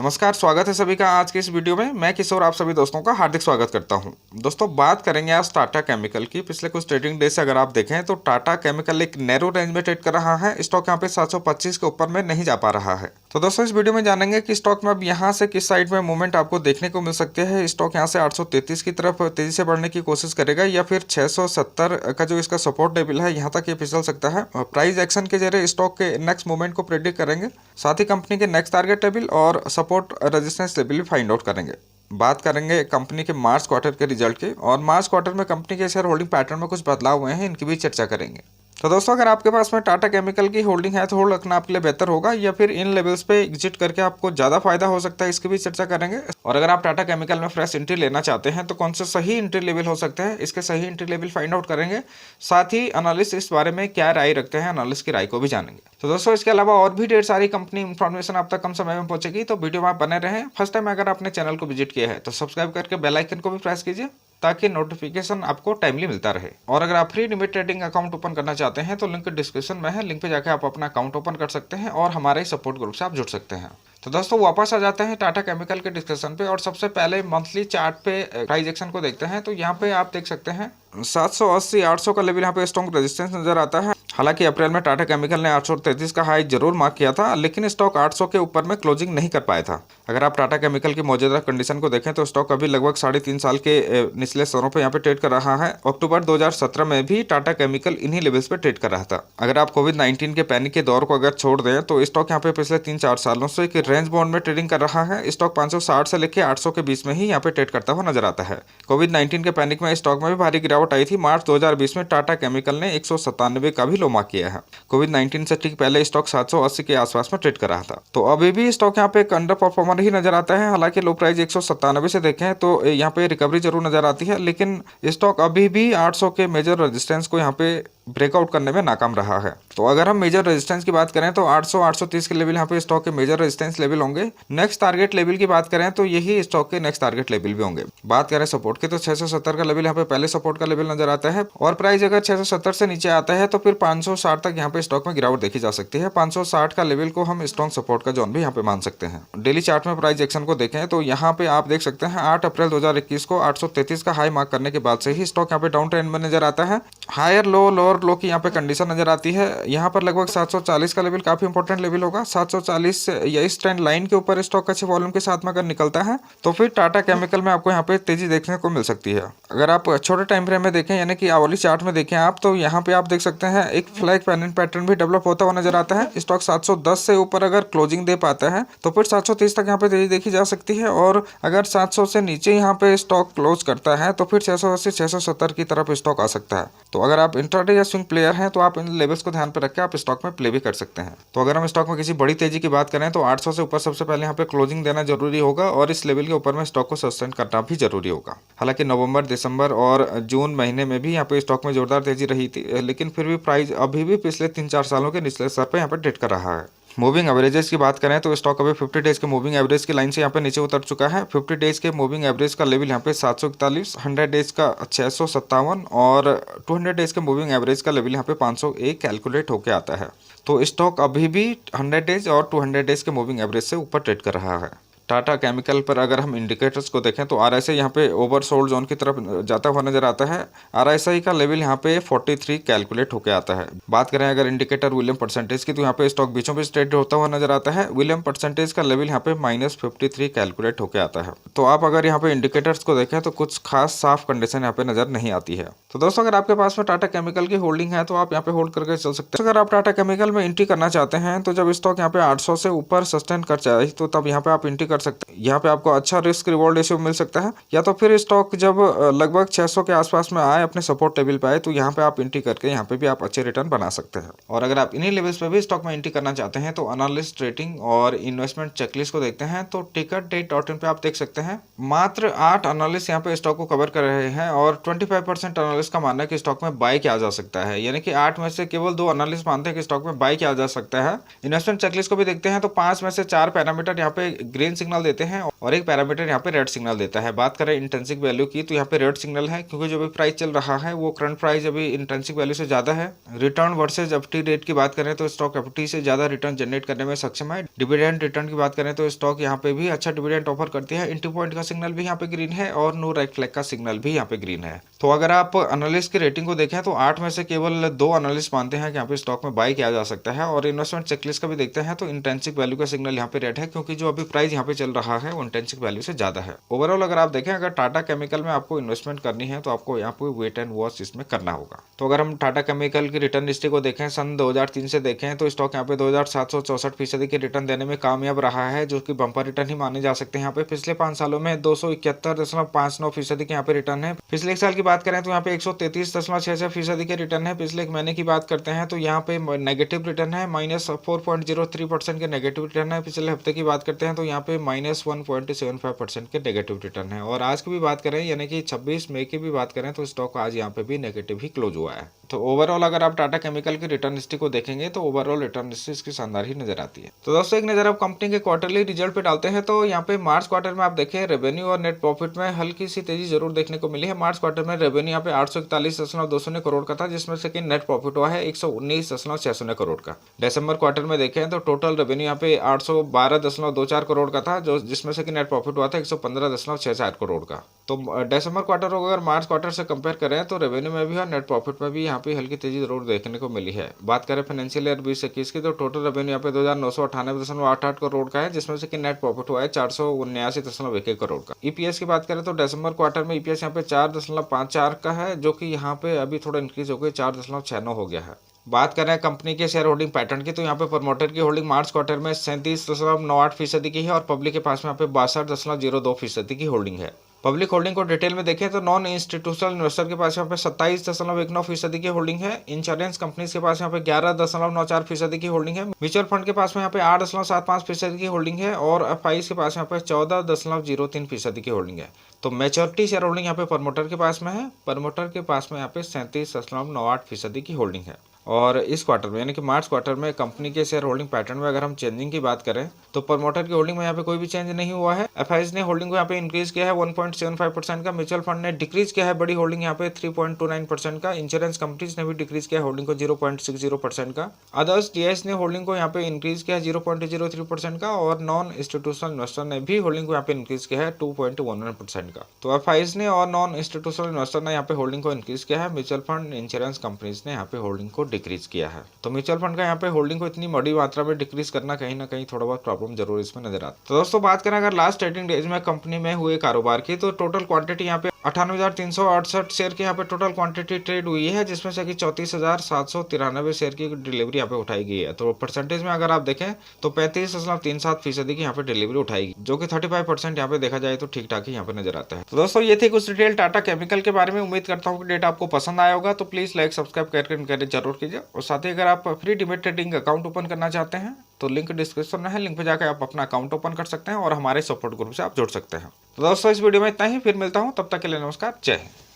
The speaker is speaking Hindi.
नमस्कार, स्वागत है सभी का आज के इस वीडियो में। मैं किशोर आप सभी दोस्तों का हार्दिक स्वागत करता हूं। दोस्तों, बात करेंगे आज टाटा केमिकल की। पिछले कुछ ट्रेडिंग डे से अगर आप देखें तो टाटा केमिकल एक नैरो रेंज में ट्रेड कर रहा है। स्टॉक यहां पे 725 के ऊपर में नहीं जा पा रहा है। तो दोस्तों, इस वीडियो में जानेंगे कि स्टॉक में अब यहां से किस साइड में मूवमेंट आपको देखने को मिल सकते हैं। स्टॉक यहां से 833 की तरफ तेजी से बढ़ने की कोशिश करेगा या फिर 670 का जो इसका सपोर्ट लेवल है यहाँ तक ये फिसल सकता है। प्राइस एक्शन के जरिए स्टॉक के नेक्स्ट मूवमेंट को प्रेडिक्ट करेंगे, साथ ही कंपनी के नेक्स्ट टारगेट लेवल और सपोर्ट रेजिस्टेंस लेवल भी फाइंड आउट करेंगे। बात करेंगे कंपनी के मार्च क्वार्टर के रिजल्ट की, और मार्च क्वार्टर में कंपनी के शेयर होल्डिंग पैटर्न में कुछ बदलाव हुए हैं, इनकी भी चर्चा करेंगे। तो दोस्तों, अगर आपके पास में टाटा केमिकल की होल्डिंग है तो होल्ड रखना आपके लिए बेहतर होगा या फिर इन लेवल्स पे एग्जिट करके आपको ज़्यादा फायदा हो सकता है, इसकी भी चर्चा करेंगे। और अगर आप टाटा केमिकल में फ्रेश एंट्री लेना चाहते हैं तो कौन से सही एंट्री लेवल हो सकते हैं, इसके सही एंट्री लेवल फाइंड आउट करेंगे। साथ ही एनालिस्ट इस बारे में क्या राय रखते हैं, एनालिस्ट की राय को भी जानेंगे। तो दोस्तों, इसके अलावा और भी ढेर सारी कंपनी इन्फॉर्मेशन आप तक कम समय में पहुंचेगी, तो वीडियो में आप बने रहें। फर्स्ट टाइम अगर आपने चैनल को विजिट किया है तो सब्सक्राइब करके बेल आइकन को भी प्रेस कीजिए ताकि नोटिफिकेशन आपको टाइमली मिलता रहे। और अगर आप free demat trading account open करना चाहते हैं तो लिंक डिस्क्रिप्शन में है, लिंक पे जाकर आप अपना अकाउंट ओपन कर सकते हैं और हमारे सपोर्ट ग्रुप से आप जुड़ सकते हैं। तो दोस्तों, वापस आ जाते हैं टाटा केमिकल के डिस्कशन पे, और सबसे पहले मंथली चार्ट पे प्राइस एक्शन को देखते हैं। तो यहाँ पे आप देख सकते हैं 780 800 का लेवल यहाँ पे स्ट्रॉन्ग रेजिस्टेंस नजर आता है। हालांकि अप्रैल में टाटा केमिकल ने 833 का हाई जरूर मार्क किया था, लेकिन स्टॉक 800 के ऊपर में क्लोजिंग नहीं कर पाया था। अगर आप टाटा केमिकल की मौजूदा कंडीशन को देखें तो स्टॉक अभी लगभग 3.5 साल के निचले स्तरों पर यहाँ पे ट्रेड कर रहा है। अक्टूबर 2017 में भी टाटा केमिकल इन्हीं लेवल्स पे ट्रेड कर रहा था। अगर आप कोविड-19 के पैनिक के दौर को अगर छोड़ दें तो स्टॉक यहाँ पे पिछले 3-4 सालों से एक रेंज बाउंड में ट्रेडिंग कर रहा है। स्टॉक 560 से लेकर 800 के बीच में ही यहाँ पे ट्रेड करता हुआ नजर आता है। कोविड-19 के पैनिक में स्टॉक में भी भारी गिरावट आई थी। मार्च 2020 में टाटा केमिकल ने 197 का भी लो मार्क किया है। कोविड-19 से ठीक पहले स्टॉक 780 के आसपास में ट्रेड कर रहा था। तो अभी भी स्टॉक यहाँ पे एक अंडर परफॉर्मर ही नजर आता है। हालांकि लो प्राइस 197 से देखें तो यहाँ पे रिकवरी जरूर नजर आती है, लेकिन स्टॉक अभी भी 800 के मेजर रेजिस्टेंस को यहाँ पे ब्रेकआउट करने में नाकाम रहा है। तो अगर हम मेजर रेजिस्टेंस की बात करें तो 800 830 के लेवल यहाँ पे स्टॉक के मेजर रेजिस्टेंस लेवल होंगे। नेक्स्ट टारगेट लेवल की बात करें तो यही स्टॉक के नेक्स्ट टारगेट लेवल भी होंगे। बात करें सपोर्ट की तो 670 का लेवल यहाँ पे पहले सपोर्ट का लेवल नजर आता है, और प्राइस अगर 670 से नीचे आता है तो फिर 560 तक यहाँ पे स्टॉक में गिरावट देखी जा सकती है। 560 का लेवल को हम स्ट्रॉन्ग सपोर्ट का जोन भी यहाँ पे मान सकते हैं। डेली चार्ट में प्राइस एक्शन को देखें तो यहाँ पे आप देख सकते हैं 8 अप्रैल 2021 को 833 का हाई मार्क करने के बाद से ही स्टॉक यहाँ पे डाउन ट्रेंड में नजर आता है। हायर लो लोअर लो की यहाँ पे कंडीशन नजर आती है। यहाँ पर लगभग 740 का लेवल काफी इंपॉर्टेंट लेवल होगा। 740 या इस ट्रेंड लाइन के ऊपर स्टॉक अच्छे वॉल्यूम के साथ में अगर निकलता है तो फिर टाटा केमिकल में आपको यहाँ पे तेजी देखने को मिल सकती है। अगर आप छोटे टाइम फ्रेम में देखें यानी कि आवली चार्ट में देखें आप, तो यहाँ पे आप देख सकते हैं एक फ्लैग पैटर्न भी डेवलप होता हुआ नजर आता है। स्टॉक 710 से ऊपर अगर क्लोजिंग दे पाता है तो फिर 730 तक यहाँ पे तेजी देखी जा सकती है, और अगर 700 से नीचे यहाँ पे स्टॉक क्लोज करता है तो फिर 680 670 की तरफ स्टॉक आ सकता है। तो अगर आप इंट्राडे या स्विंग प्लेयर हैं तो आप इन लेवल्स को ध्यान पर रख के आप स्टॉक में प्ले भी कर सकते हैं। तो अगर हम स्टॉक में किसी बड़ी तेजी की बात करें तो 800 से ऊपर सबसे पहले यहाँ पे क्लोजिंग देना जरूरी होगा, और इस लेवल के ऊपर में स्टॉक को सस्टेन करना भी जरूरी होगा। हालांकि नवंबर दिसंबर और जून महीने में भी यहाँ पे स्टॉक में जोरदार तेजी रही थी, लेकिन फिर भी प्राइस अभी भी पिछले 3-4 सालों के निचले स्तर पर यहाँ पे ट्रेड कर रहा है। मूविंग एवरेजेस की बात करें तो स्टॉक अभी 50 डेज के मूविंग एवरेज की लाइन से यहाँ पे नीचे उतर चुका है। 50 डेज के मूविंग एवरेज का लेवल यहाँ पे 741, 100 डेज का 657 और 200 डेज के मूविंग एवरेज का लेवल यहाँ पे 501 कैलकुलेट होके आता है। तो स्टॉक अभी भी 100 डेज और 200 डेज के मूविंग एवरेज से ऊपर ट्रेड कर रहा है। टाटा केमिकल पर अगर हम इंडिकेटर्स को देखें तो आरएसआई यहाँ पे ओवरसोल्ड जोन की तरफ जाता हुआ नजर आता है। आरएसआई का लेवल यहाँ पे 43 कैलकुलेट होकर आता है। बात करें अगर इंडिकेटर विलियम परसेंटेज की तो यहाँ पे स्टॉक बीचों बीच ट्रेड होता हुआ नजर आता है। विलियम परसेंटेज का लेवल यहाँ पे -53 कैलकुलेट होकर आता है। तो आप अगर यहाँ पे इंडिकेटर्स को देखें तो कुछ खास साफ कंडीशन यहाँ पे नजर नहीं आती है। तो दोस्तों, अगर आपके पास में टाटा केमिकल की होल्डिंग है तो आप यहाँ पे होल्ड करके चल सकते हैं। अगर आप टाटा केमिकल में एंट्री करना चाहते हैं तो जब स्टॉक यहाँ पे 800 से ऊपर सस्टेन कर जाए तो तब यहाँ पे आप एंट्री कर सकते हैं। यहाँ पे आपको अच्छा रिस्क रिवॉर्ड रेशियो मिल सकता है, या तो फिर स्टॉक जब लगभग 600 के आसपास में आए, अपने सपोर्ट लेवल पे आए, तो यहाँ पे आप एंट्री करके यहाँ पे भी आप अच्छे रिटर्न बना सकते हैं। और अगर आप इन्हीं लेवल्स पे भी स्टॉक में एंट्री करना चाहते हैं तो एनालिस्ट रेटिंग और इन्वेस्टमेंट चेकलिस्ट को देखते हैं तो टिकटडेट.in पे आप देख सकते हैं मात्र 8 एनालिस्ट यहाँ पे स्टॉक को कवर कर रहे हैं, और 25% एनालिस्ट का मानना है कि स्टॉक में बाय किया जा सकता है। यानी कि 8 में से केवल 2 एनालिस्ट मानते हैं कि स्टॉक में बाय किया जा सकता है। इन्वेस्टमेंट चेकलिस्ट को भी देखते हैं तो 5 में से 4 पैरामीटर यहाँ पे ग्रीन सिग्नल देते हैं और एक पैरामीटर यहाँ पे रेड सिग्नल देता है। बात करें इंट्रिंसिक वैल्यू की तो यहाँ पे रेड सिग्नल है क्योंकि जो भी प्राइस चल रहा है वो करंट प्राइस अभी इंट्रिंसिक वैल्यू से ज्यादा है। रिटर्न वर्सेज एफटी रेट की बात करें तो स्टॉक एफटी से ज्यादा रिटर्न जनरेट करने में सक्षम है। डिविडेंड रिटर्न की बात करें तो स्टॉक यहाँ पे भी अच्छा डिविडेंड ऑफर करती है। एंट्री पॉइंट का सिग्नल भी यहाँ पे ग्रीन है और नो रेड फ्लैग का सिग्नल भी यहाँ पे ग्रीन है। तो अगर आप एनालिस्ट की रेटिंग को देखें तो 8 में से केवल 2 एनालिस्ट मानते हैं कि यहाँ पे स्टॉक में बाय किया जा सकता है। और इन्वेस्टमेंट चेकलिस्ट का भी देखते हैं तो इंट्रिंसिक वैल्यू का सिग्नल यहाँ पे रेड है क्योंकि जो अभी प्राइस यहाँ पे चल रहा है वो इंट्रिंसिक वैल्यू से ज्यादा है। ओवरऑल अगर आप देखें अगर टाटा केमिकल में आपको इन्वेस्टमेंट करनी है तो आपको यहाँ पे वेट एंड वॉच इसमें करना होगा। तो अगर हम टाटा केमिकल की रिटर्न हिस्ट्री को देखें सन 2003 से देखें तो स्टॉक यहाँ पे 2764% के रिटर्न देने में कामयाब रहा है, जो कि बम्पर रिटर्न ही माने जा सकते हैं। यहाँ पे पिछले 5 सालों में 271.59% के यहाँ पे रिटर्न है। पिछले एक साल की बात करें तो यहाँ पे 133.66% के रिटर्न है। पिछले एक महीने की बात करते हैं तो यहाँ पे नेगेटिव रिटर्न है, -4.03% के नेगेटिव रिटर्न है। पिछले हफ्ते की बात करते हैं तो यहाँ पे -1.75% के नेगेटिव रिटर्न है। और आज की भी बात करें यानी कि 26 मई की भी बात करें तो स्टॉक आज यहाँ पे भी नेगेटिव ही क्लोज हुआ है। तो ओवरऑल अगर आप टाटा केमिकल की रिटर्न हिस्ट्री को देखेंगे तो ओवरऑल रिटर्न हिस्ट्री इसकी शानदार ही नजर आती है। तो दोस्तों एक नजर आप कंपनी के क्वार्टरली रिजल्ट पे डालते हैं तो यहाँ पे मार्च क्वार्टर में आप देखें रेवेन्यू और नेट प्रॉफिट में हल्की सी तेजी जरूर देखने को मिली है। मार्च क्वार्टर में रेवेन्यू यहाँ पे 841.2 करोड़ का था, जिसमें से नेट प्रॉफिट हुआ है 119.6 करोड़ का। दिसंबर क्वार्टर में देखें तो टोटल रेवेन्यू यहाँ पे 812.24 करोड़ का था, जो जिसमें से नेट प्रॉफिट हुआ था 115.64 करोड़ का। तो दिसंबर क्वार्टर को अगर मार्च क्वार्टर से कंपेयर करें तो रेवेन्यू में भी और नेट प्रॉफिट में भी यहाँ पे हल्की तेजी जरूर देखने को मिली है। बात करें फाइनेंशियल ईयर 2021 की तो टोटल रेवेन्यू यहाँ पे 2998.88 करोड़ का है, जिसमें से कि नेट प्रॉफिट हुआ है 479.1 करोड़ का। ईपीएस की बात करें तो दिसंबर क्वार्टर में ईपीएस यहाँ पे 4.54 का है, जो कि यहाँ पे अभी थोड़ा इंक्रीज होकर 4.69 हो गया है। बात करें कंपनी के शेयर होल्डिंग पैटर्न की तो यहाँ पे प्रमोटर की होल्डिंग मार्च क्वार्टर में 37.98% की है और पब्लिक के पास में यहाँ पे 62.02% की होल्डिंग है। पब्लिक होल्डिंग को डिटेल में देखें तो नॉन इंस्टीट्यूशनल इन्वेस्टर के पास यहाँ पे 27.19% की होल्डिंग है। इंश्योरेंस कंपनीज के पास यहाँ पे 11.94% की होल्डिंग है। म्यूचुअल फंड के पास में यहाँ पे 8.75% की होल्डिंग है और एफआईज के पास यहाँ पे 14.03% की होल्डिंग है। तो मेजॉरिटी शेयर होल्डिंग यहाँ पे प्रमोटर के पास में है। प्रमोटर के पास में यहाँ पे 37.98% की होल्डिंग है। और इस क्वार्टर में यानी कि मार्च क्वार्टर में कंपनी के शेयर होल्डिंग पैटर्न में अगर हम चेंजिंग की बात करें तो प्रमोटर की होल्डिंग में यहाँ पे कोई भी चेंज नहीं हुआ है। एफआईज ने होल्डिंग को यहाँ पे इंक्रीज किया है 1.75% का। म्यूचुअल फंड ने डिक्रीज किया है बड़ी होल्डिंग यहाँ पे 3.29% का। इंश्योरेंस कंपनीज ने भी डिक्रीज किया है होल्डिंग को 0.60% का। अदर्स डीआईएस ने होल्डिंग को यहाँ पे इंक्रीज किया है 0.03% का और नॉन इंस्टीट्यूशनल इन्वेस्टर ने भी होल्डिंग को यहाँ पे इंक्रीज किया है 2.11% का। तो एफआईज ने और नॉन इंस्टीट्यूशनल इन्वेस्टर ने यहाँ पे होल्डिंग को इंक्रीज किया है। म्यूचुअल फंड इंश्योरेंस कंपनीज ने यहाँ पे होल्डिंग को डिक्रीज किया है। तो म्यूचुअल फंड का यहाँ पे होल्डिंग को इतनी बड़ी मात्रा में डिक्रीज करना कहीं ना कहीं थोड़ा बहुत प्रॉब्लम जरूर इसमें नजर आता है। तो दोस्तों बात करें अगर लास्ट ट्रेडिंग डेज में कंपनी में हुए कारोबार की तो टोटल क्वांटिटी यहाँ पे 98,368 शेयर की यहाँ पे टोटल क्वांटिटी ट्रेड हुई है, जिसमें से कि 34,793 शेयर की डिलीवरी यहाँ पे उठाई गई है। तो परसेंटेज में अगर आप देखें तो 35.37% की यहाँ पे डिलीवरी उठाई, जो कि 35% यहाँ पे देखा जाए तो ठीक ठाक ही यहाँ पे नजर आता है। तो दोस्तों ये थी कुछ डिटेल टाटा केमिकल के बारे में। उम्मीद करता हूँ कि डेटा आपको पसंद आया होगा, तो प्लीज लाइक सब्सक्राइब करके जरूर कीजिए। और साथ ही अगर आप free demat trading account open करना चाहते हैं तो लिंक डिस्क्रिप्शन में है, लिंक पे जाकर आप अपना अकाउंट ओपन कर सकते हैं और हमारे सपोर्ट ग्रुप से आप जुड़ सकते हैं। तो दोस्तों इस वीडियो में इतना ही, फिर मिलता हूँ, तब तक के लिए नमस्कार, जय हिंद।